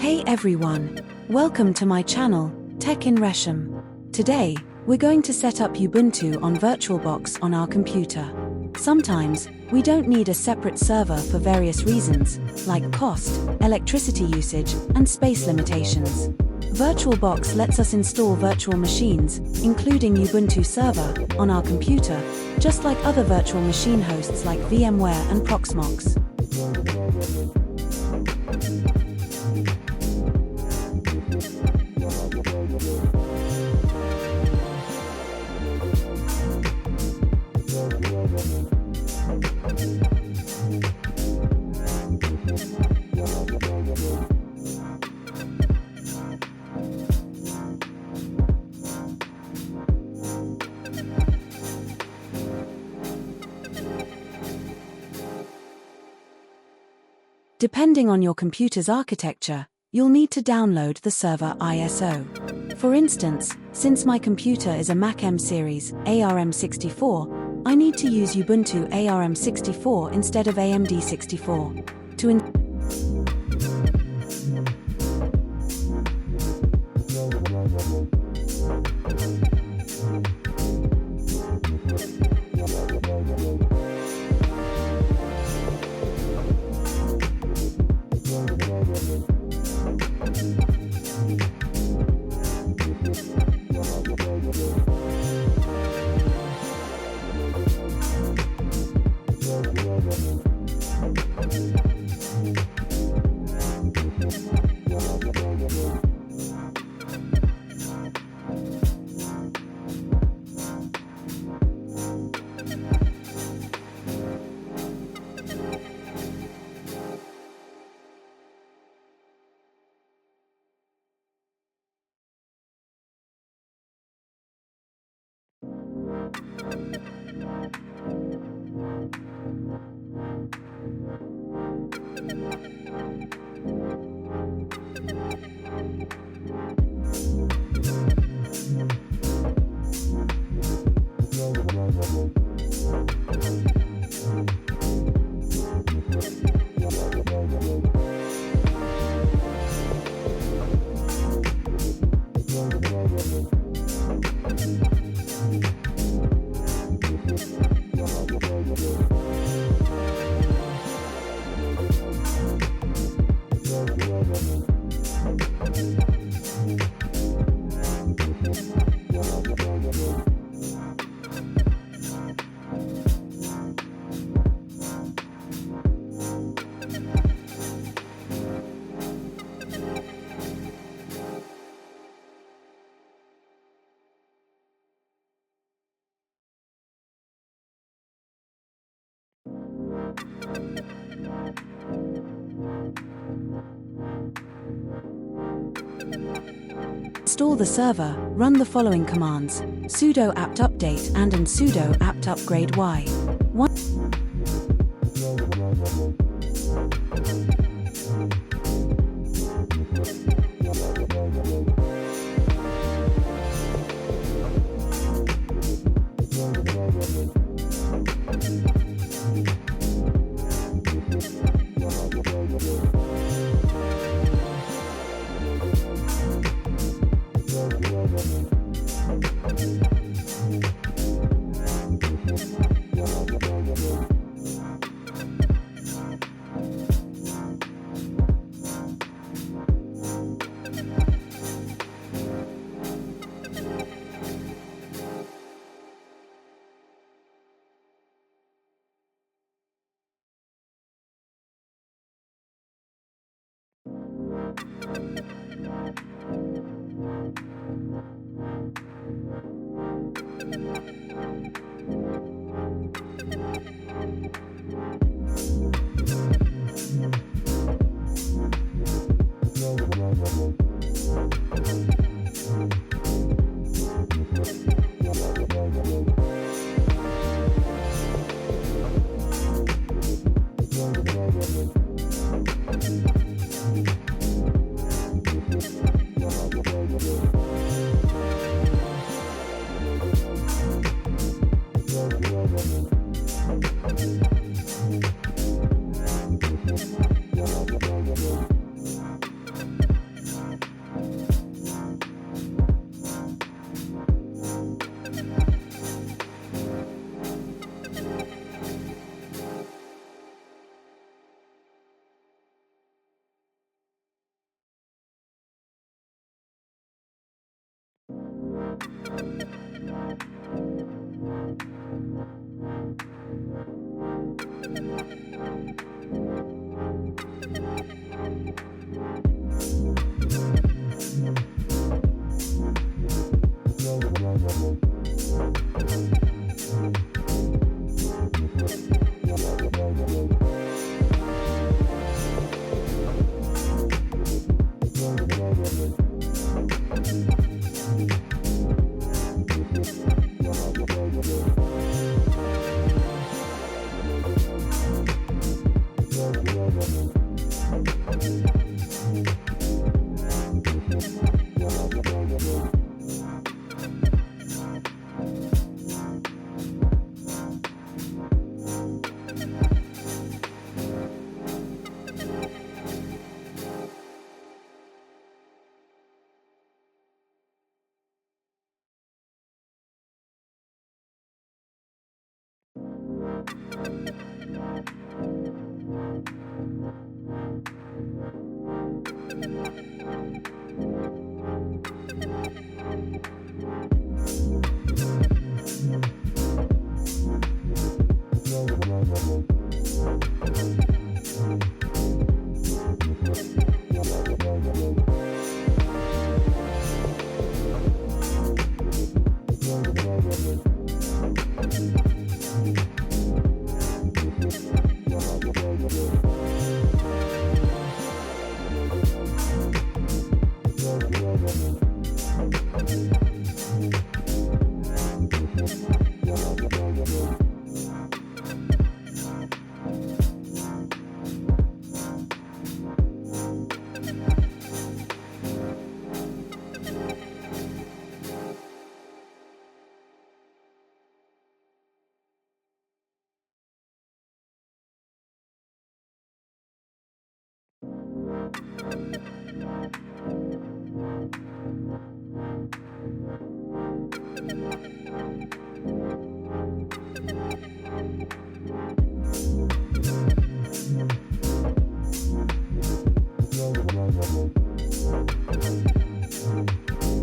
Hey everyone! Welcome to my channel, Tech in Resham. Today, we're going to set up Ubuntu on VirtualBox on our computer. Sometimes, we don't need a separate server for various reasons, like cost, electricity usage, and space limitations. VirtualBox lets us install virtual machines, including Ubuntu server, on our computer, just like other virtual machine hosts like VMware and Proxmox. Depending on your computer's architecture, you'll need to download the server ISO. For instance, since my computer is a Mac M series, ARM64, I need to use Ubuntu ARM64 instead of AMD64. Install the server, run the following commands: sudo apt update and sudo apt upgrade y.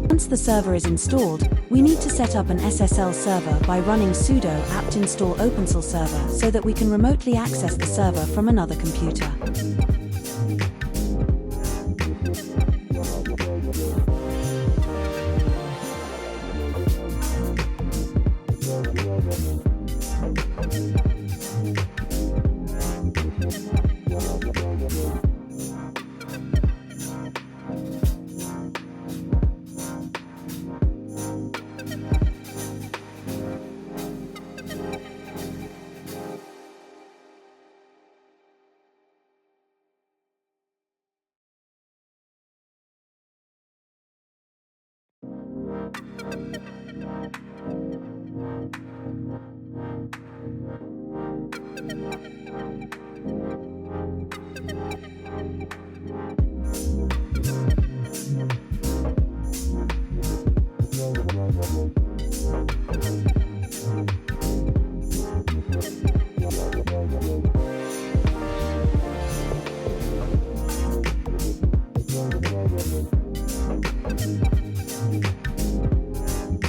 Once the server is installed, we need to set up an SSL server by running sudo apt install openssl-server so that we can remotely access the server from another computer.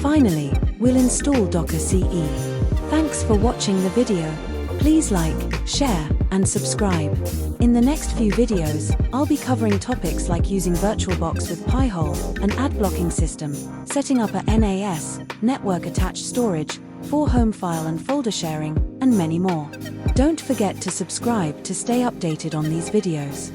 Finally, we'll install Docker CE. Thanks for watching the video. Please like, share, and subscribe. In the next few videos, I'll be covering topics like using VirtualBox with Pi-hole, an ad blocking system, setting up a NAS, network-attached storage, for home file and folder sharing, and many more. Don't forget to subscribe to stay updated on these videos.